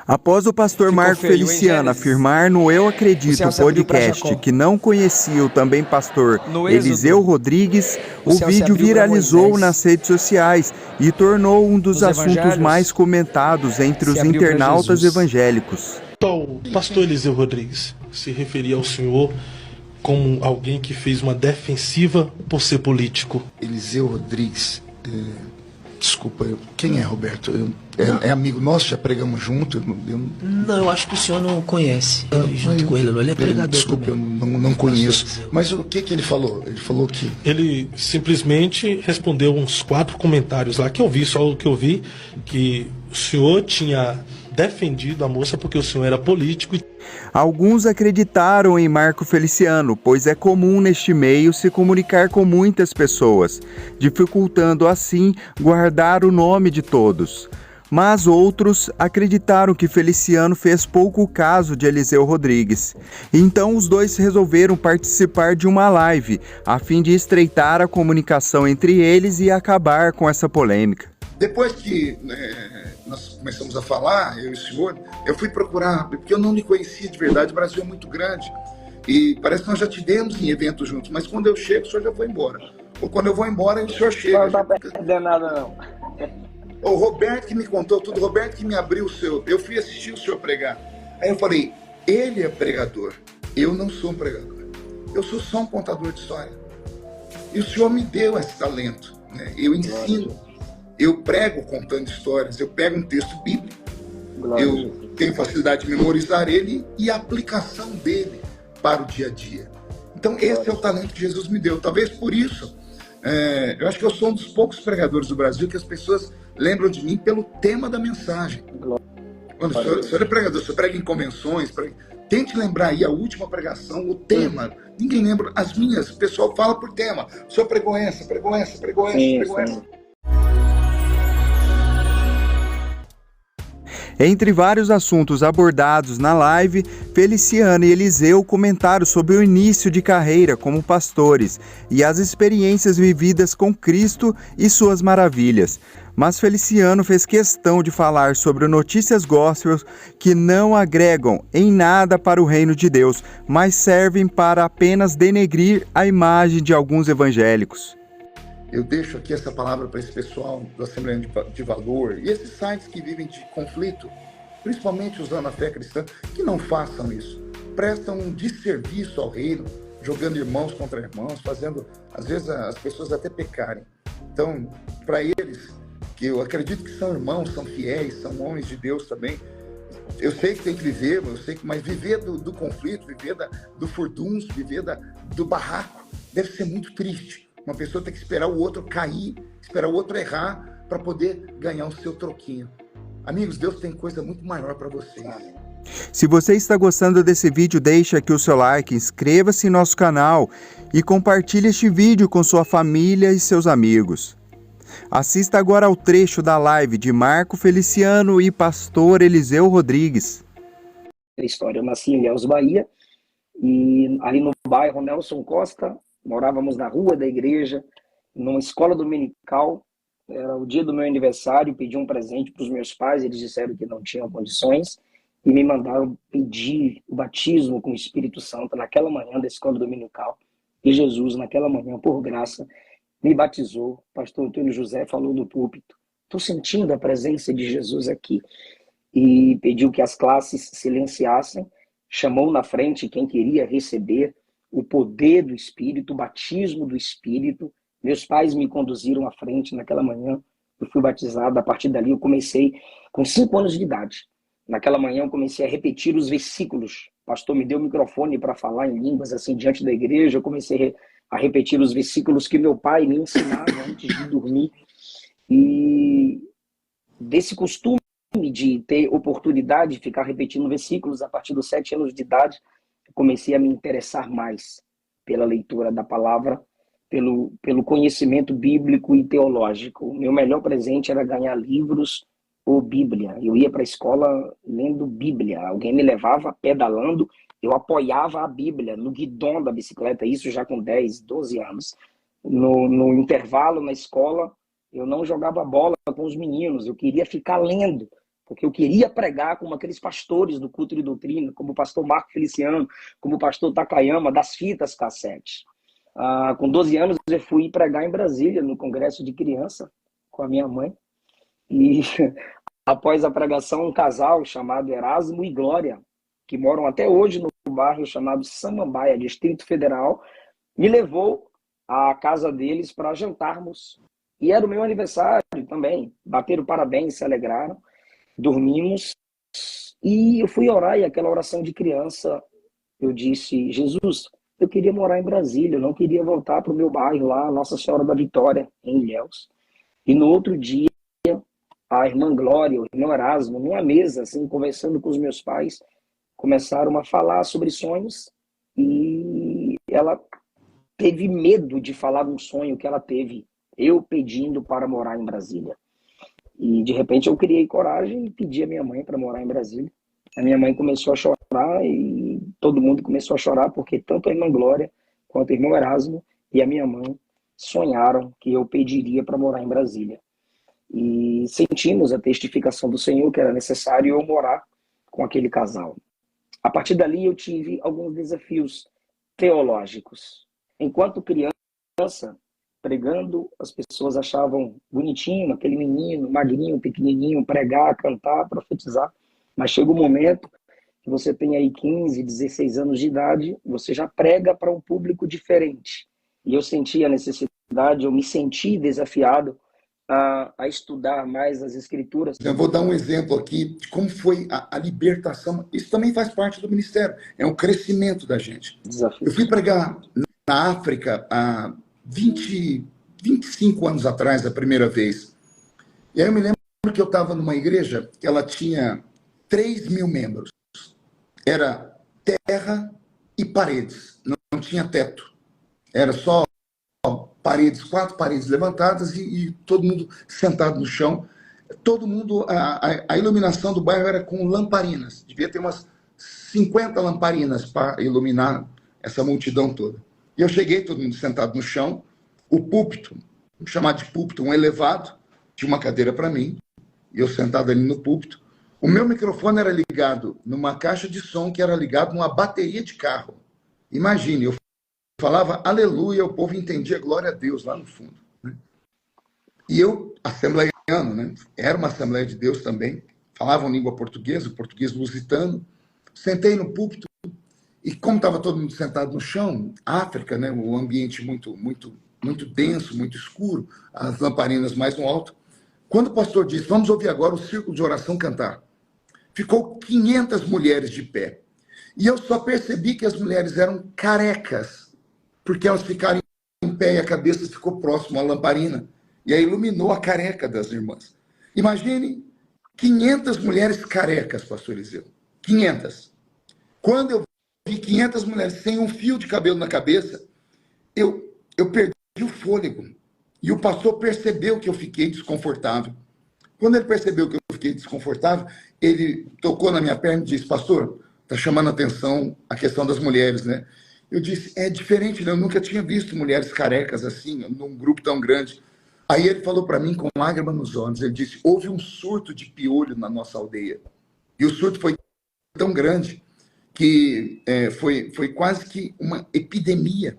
Após o pastor Ficou Marco feio, hein, Feliciano Gênesis? afirmar no Eu O Acredito céu se abriu para podcast Jacó. que não conhecia o também pastor No Eliseu Êxodo, Rodrigues, o o céu se vídeo abriu para viralizou nas Moisés. redes sociais e tornou um dos Nos assuntos mais evangelhos, comentados entre se os abriu para internautas Jesus. evangélicos. O pastor Eliseu Rodrigues se referia ao senhor como alguém que fez uma defensiva por ser político. Eliseu Rodrigues, desculpa, quem é Roberto? É amigo nosso, já pregamos junto? Não, eu acho que o senhor não conhece junto com ele, não. Ele é pregador. Desculpa, eu não conheço. Mas o que ele falou? Ele falou que... Ele simplesmente respondeu uns 4 comentários lá que eu vi, só o que eu vi, que o senhor tinha defendido a moça porque o senhor era político. Alguns acreditaram em Marco Feliciano, pois é comum neste meio se comunicar com muitas pessoas, dificultando assim guardar o nome de todos. Mas outros acreditaram que Feliciano fez pouco caso de Eliseu Rodrigues. Então os dois resolveram participar de uma live, a fim de estreitar a comunicação entre eles e acabar com essa polêmica. Depois que nós começamos a falar, eu e o senhor, eu fui procurar, porque eu não lhe conhecia de verdade, o Brasil é muito grande. E parece que nós já tivemos em eventos juntos, mas quando eu chego, o senhor já foi embora. Ou quando eu vou embora, o senhor chega. Não tá perdendo nada, não. O Roberto que me contou tudo, o Roberto que me abriu o seu... Eu fui assistir o senhor pregar. Aí eu falei, ele é pregador, eu não sou um pregador. Eu sou só um contador de história. E o senhor me deu esse talento, né? Eu ensino. Eu prego contando histórias, eu pego um texto bíblico, eu tenho facilidade de memorizar ele e a aplicação dele para o dia a dia. Então esse é o talento que Jesus me deu. Talvez por isso, eu acho que eu sou um dos poucos pregadores do Brasil que as pessoas lembram de mim pelo tema da mensagem. Quando o senhor é pregador, o senhor prega em convenções, tente lembrar aí a última pregação, o tema. Ninguém lembra as minhas, o pessoal fala por tema. O senhor pregou essa, pregou essa, pregou essa, pregou essa. Entre vários assuntos abordados na live, Feliciano e Eliseu comentaram sobre o início de carreira como pastores e as experiências vividas com Cristo e suas maravilhas. Mas Feliciano fez questão de falar sobre notícias gospels que não agregam em nada para o reino de Deus, mas servem para apenas denegrir a imagem de alguns evangélicos. Eu deixo aqui essa palavra para esse pessoal do Assembleia de Valor e esses sites que vivem de conflito, principalmente usando a fé cristã, que não façam isso. Prestam um desserviço ao reino, jogando irmãos contra irmãos, fazendo, às vezes, as pessoas até pecarem. Então, para eles, que eu acredito que são irmãos, são fiéis, são homens de Deus também, eu sei que tem que viver, mas viver do conflito, viver do furdunço, viver do barraco, deve ser muito triste. Uma pessoa tem que esperar o outro cair, esperar o outro errar para poder ganhar o seu troquinho. Amigos, Deus tem coisa muito maior para vocês. Se você está gostando desse vídeo, deixe aqui o seu like, inscreva-se em nosso canal e compartilhe este vídeo com sua família e seus amigos. Assista agora ao trecho da live de Marco Feliciano e pastor Eliseu Rodrigues. História, eu nasci em Ilhéus, Bahia, e ali no bairro Nelson Costa, morávamos na rua da igreja, numa escola dominical. Era o dia do meu aniversário, pedi um presente para os meus pais, eles disseram que não tinham condições e me mandaram pedir o batismo com o Espírito Santo naquela manhã da escola dominical. E Jesus, naquela manhã, por graça, me batizou. O pastor Antônio José falou no púlpito, estou sentindo a presença de Jesus aqui. E pediu que as classes silenciassem, chamou na frente quem queria receber o poder do Espírito, o batismo do Espírito. Meus pais me conduziram à frente naquela manhã, eu fui batizado. A partir dali eu comecei com 5 anos de idade. Naquela manhã eu comecei a repetir os versículos. O pastor me deu o microfone para falar em línguas assim diante da igreja. Eu comecei a repetir os versículos que meu pai me ensinava antes de dormir. E desse costume de ter oportunidade de ficar repetindo versículos a partir dos 7 anos de idade, comecei a me interessar mais pela leitura da palavra, pelo conhecimento bíblico e teológico. O meu melhor presente era ganhar livros ou Bíblia. Eu ia para a escola lendo Bíblia. Alguém me levava pedalando, eu apoiava a Bíblia no guidão da bicicleta, isso já com 10, 12 anos. No intervalo na escola, eu não jogava bola com os meninos, eu queria ficar lendo. porque eu queria pregar como aqueles pastores do Culto de Doutrina, como o pastor Marco Feliciano, como o pastor Takayama, das fitas cassete. Com 12 anos, eu fui pregar em Brasília, no congresso de criança, com a minha mãe. E após a pregação, um casal chamado Erasmo e Glória, que moram até hoje no bairro chamado Samambaia, Distrito Federal, me levou à casa deles para jantarmos. E era o meu aniversário também. Bateram parabéns, se alegraram. Dormimos. E eu fui orar, e aquela oração de criança, eu disse: Jesus, eu queria morar em Brasília, eu não queria voltar para o meu bairro lá, Nossa Senhora da Vitória, em Ilhéus. E no outro dia, a irmã Glória, o irmão Erasmo, numa mesa, assim, conversando com os meus pais, começaram a falar sobre sonhos, e ela teve medo de falar um sonho que ela teve, eu pedindo para morar em Brasília. E de repente eu criei coragem e pedi a minha mãe para morar em Brasília. A minha mãe começou a chorar e todo mundo começou a chorar, porque tanto a irmã Glória quanto o irmão Erasmo e a minha mãe sonharam que eu pediria para morar em Brasília. E sentimos a testificação do Senhor que era necessário eu morar com aquele casal. A partir dali eu tive alguns desafios teológicos. Enquanto criança, pregando, as pessoas achavam bonitinho aquele menino, magrinho, pequenininho, pregar, cantar, profetizar. Mas chega um momento que você tem aí 15, 16 anos de idade, você já prega para um público diferente. E eu senti a necessidade, eu me senti desafiado a estudar mais as Escrituras. Eu vou dar um exemplo aqui de como foi a libertação. Isso também faz parte do ministério, é um crescimento da gente. Desafio. Eu fui pregar na África há 25 anos atrás, a primeira vez. E aí eu me lembro que eu estava numa igreja que ela tinha 3.000 membros. Era terra e paredes, não tinha teto. Era só paredes, 4 paredes levantadas e todo mundo sentado no chão. Todo mundo, a iluminação do bairro era com lamparinas. Devia ter umas 50 lamparinas para iluminar essa multidão toda. E eu cheguei, todo mundo sentado no chão, o púlpito, vamos chamar de púlpito, um elevado, tinha uma cadeira para mim, e eu sentado ali no púlpito. O meu microfone era ligado numa caixa de som que era ligado numa bateria de carro. Imagine, eu falava aleluia, o povo entendia glória a Deus lá no fundo. Né? E eu, assembleiano, né? Era uma Assembleia de Deus também, falavam língua portuguesa, o português lusitano, sentei no púlpito, e como estava todo mundo sentado no chão, África, né? O ambiente muito denso, muito escuro, as lamparinas mais no alto, quando o pastor disse, vamos ouvir agora o círculo de oração cantar, ficou 500 mulheres de pé. E eu só percebi que as mulheres eram carecas, porque elas ficaram em pé e a cabeça ficou próximo à lamparina. E aí iluminou a careca das irmãs. Imagine 500 mulheres carecas, pastor Eliseu. 500. Quando eu vi 500 mulheres sem um fio de cabelo na cabeça, eu perdi o fôlego. E o pastor percebeu que eu fiquei desconfortável. Quando ele percebeu que eu fiquei desconfortável, ele tocou na minha perna e disse, pastor, está chamando a atenção a questão das mulheres, né? Eu disse, é diferente, né? Eu nunca tinha visto mulheres carecas assim, num grupo tão grande. Aí ele falou para mim com lágrima nos olhos, ele disse, houve um surto de piolho na nossa aldeia. E o surto foi tão grande que foi quase que uma epidemia.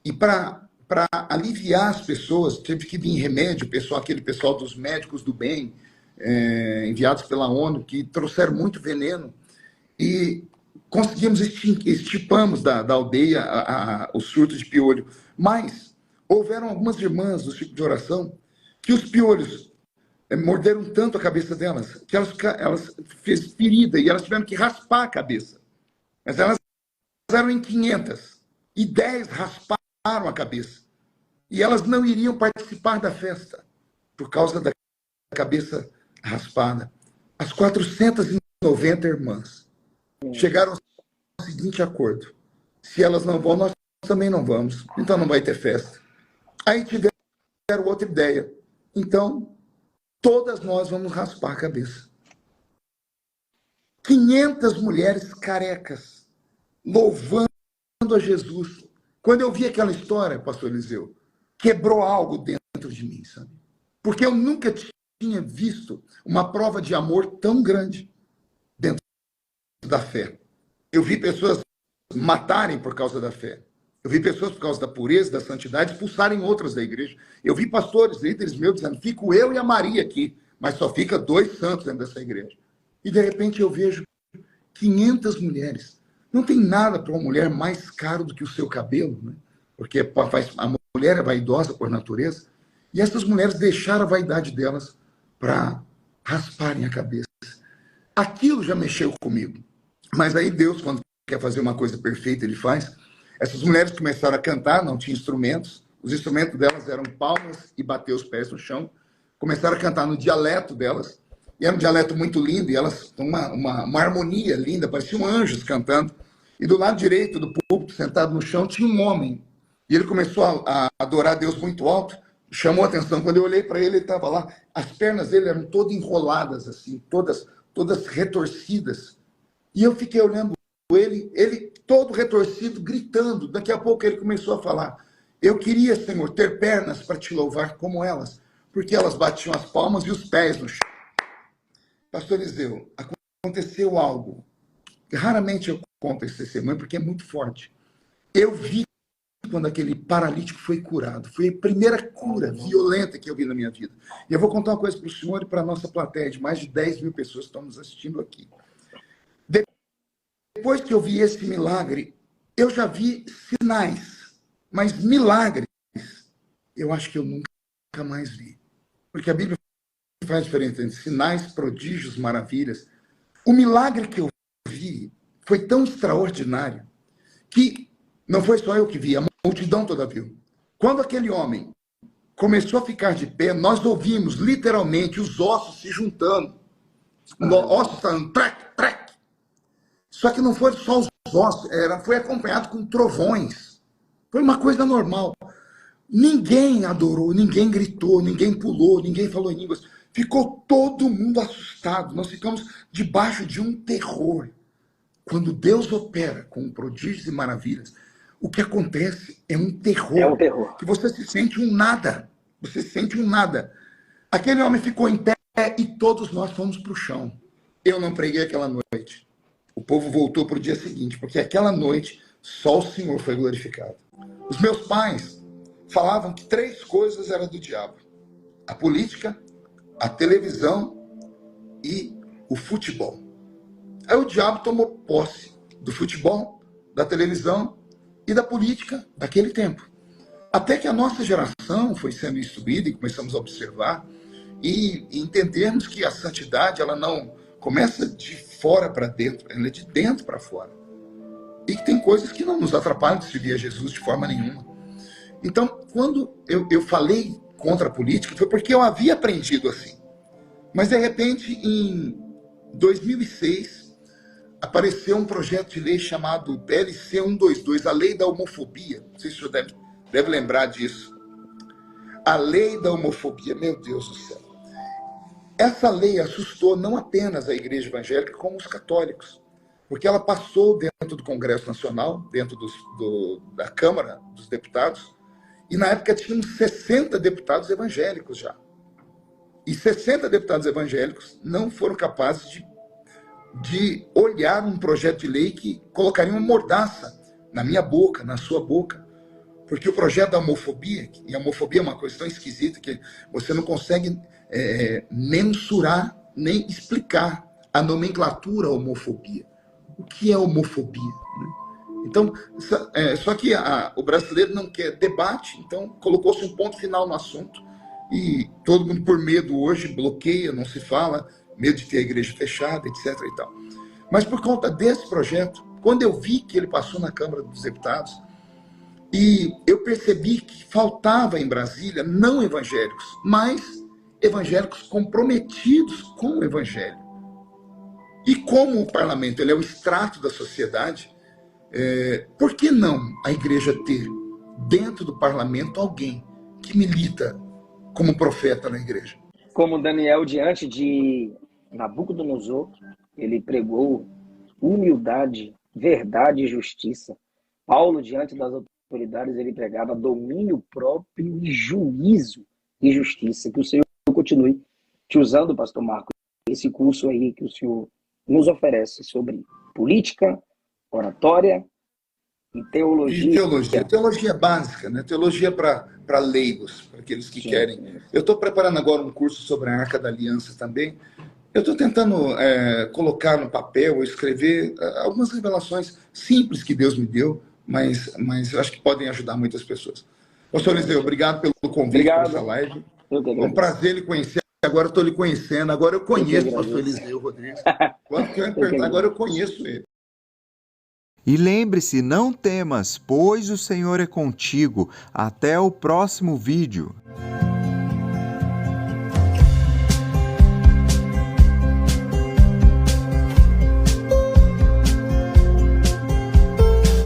E para aliviar as pessoas, teve que vir remédio, aquele pessoal dos médicos do bem, enviados pela ONU, que trouxeram muito veneno. E conseguimos extirpamos da aldeia o surto de piolho. Mas houveram algumas irmãs do ciclo de oração que os piolhos morderam tanto a cabeça delas que elas fez ferida e elas tiveram que raspar a cabeça. Mas elas eram em 500 e 10 rasparam a cabeça. E elas não iriam participar da festa por causa da cabeça raspada. As 490 irmãs chegaram ao seguinte acordo. Se elas não vão, nós também não vamos. Então não vai ter festa. Aí tiveram outra ideia. Então, todas nós vamos raspar a cabeça. 500 mulheres carecas louvando a Jesus. Quando eu vi aquela história, pastor Eliseu, quebrou algo dentro de mim, sabe? Porque eu nunca tinha visto uma prova de amor tão grande dentro da fé. Eu vi pessoas matarem por causa da fé. Eu vi pessoas, por causa da pureza, da santidade, expulsarem outras da igreja. Eu vi pastores, líderes meus, dizendo, fico eu e a Maria aqui, mas só fica 2 santos dentro dessa igreja. E, de repente, eu vejo 500 mulheres. Não tem nada para uma mulher mais caro do que o seu cabelo, né? Porque a mulher é vaidosa por natureza. E essas mulheres deixaram a vaidade delas para rasparem a cabeça. Aquilo já mexeu comigo. Mas aí Deus, quando quer fazer uma coisa perfeita, ele faz. Essas mulheres começaram a cantar, não tinham instrumentos. Os instrumentos delas eram palmas e bater os pés no chão. Começaram a cantar no dialeto delas. E era um dialeto muito lindo, e elas tinham uma harmonia linda, pareciam anjos cantando. E do lado direito do púlpito, sentado no chão, tinha um homem. E ele começou a adorar Deus muito alto. Chamou a atenção. Quando eu olhei para ele, ele estava lá. As pernas dele eram todas enroladas, assim, todas retorcidas. E eu fiquei olhando ele todo retorcido, gritando. Daqui a pouco ele começou a falar, eu queria, Senhor, ter pernas para te louvar como elas, porque elas batiam as palmas e os pés no chão. Pastor Eliseu, aconteceu algo. Raramente eu conto esse testemunho, porque é muito forte. Eu vi quando aquele paralítico foi curado. Foi a primeira cura violenta que eu vi na minha vida. E eu vou contar uma coisa para o senhor e para a nossa plateia, de mais de 10 mil pessoas que estão nos assistindo aqui. Depois que eu vi esse milagre, eu já vi sinais, mas milagres, eu acho que eu nunca mais vi. Porque a Bíblia faz diferença entre sinais, prodígios, maravilhas. O milagre que eu vi foi tão extraordinário que não foi só eu que vi, a multidão toda viu. Quando aquele homem começou a ficar de pé, nós ouvimos literalmente os ossos se juntando. Os ossos falando, trec, trec. Só que não foi só os ossos, foi acompanhado com trovões. Foi uma coisa normal. Ninguém adorou, ninguém gritou, ninguém pulou, ninguém falou em línguas. Ficou todo mundo assustado. Nós ficamos debaixo de um terror. Quando Deus opera com prodígios e maravilhas, o que acontece é um terror. É um terror. Que você se sente um nada. Você se sente um nada. Aquele homem ficou em pé e todos nós fomos para o chão. Eu não preguei aquela noite. O povo voltou para o dia seguinte, porque aquela noite só o Senhor foi glorificado. Os meus pais falavam que 3 coisas eram do diabo: a política, a televisão e o futebol. Aí o diabo tomou posse do futebol, da televisão e da política daquele tempo. Até que a nossa geração foi sendo instruída e começamos a observar e entendermos que a santidade ela não começa de fora para dentro, ela é de dentro para fora. E que tem coisas que não nos atrapalham de seguir a Jesus de forma nenhuma. Então, quando eu falei contra a política, foi porque eu havia aprendido assim. Mas, de repente, em 2006, apareceu um projeto de lei chamado PLC 122, a Lei da Homofobia. Não sei se o senhor deve lembrar disso. A Lei da Homofobia, meu Deus do céu. Essa lei assustou não apenas a igreja evangélica, como os católicos. Porque ela passou dentro do Congresso Nacional, dentro da Câmara dos Deputados, e na época tínhamos 60 deputados evangélicos já. E 60 deputados evangélicos não foram capazes de olhar um projeto de lei que colocaria uma mordaça na minha boca, na sua boca. Porque o projeto da homofobia, e a homofobia é uma coisa tão esquisita que você não consegue mensurar nem explicar a nomenclatura homofobia. O que é homofobia? Né? Então, só que o brasileiro não quer debate, então colocou-se um ponto final no assunto e todo mundo por medo hoje bloqueia, não se fala, medo de ter a igreja fechada, etc. e tal. Mas por conta desse projeto, quando eu vi que ele passou na Câmara dos Deputados, e eu percebi que faltava em Brasília não evangélicos, mas evangélicos comprometidos com o evangelho. E como o parlamento ele é o extrato da sociedade, por que não a igreja ter dentro do parlamento alguém que milita como profeta na igreja? Como Daniel, diante de Nabucodonosor, ele pregou humildade, verdade e justiça. Paulo, diante das autoridades, ele pregava domínio próprio e juízo e justiça. Que o Senhor continue usando, pastor Marco, esse curso aí que o senhor nos oferece sobre política, oratória e teologia. E teologia. Teologia básica, né? Teologia para leigos, para aqueles que querem. Eu estou preparando agora um curso sobre a Arca da Aliança também. Eu estou tentando colocar no papel, escrever algumas revelações simples que Deus me deu, mas eu acho que podem ajudar muitas pessoas. Pastor Eliseu, obrigado pelo convite para essa live. É um prazer lhe conhecer. Agora eu estou lhe conhecendo. Agora eu conheço o pastor Eliseu Rodrigues. Agora eu conheço ele. E lembre-se, não temas, pois o Senhor é contigo. Até o próximo vídeo.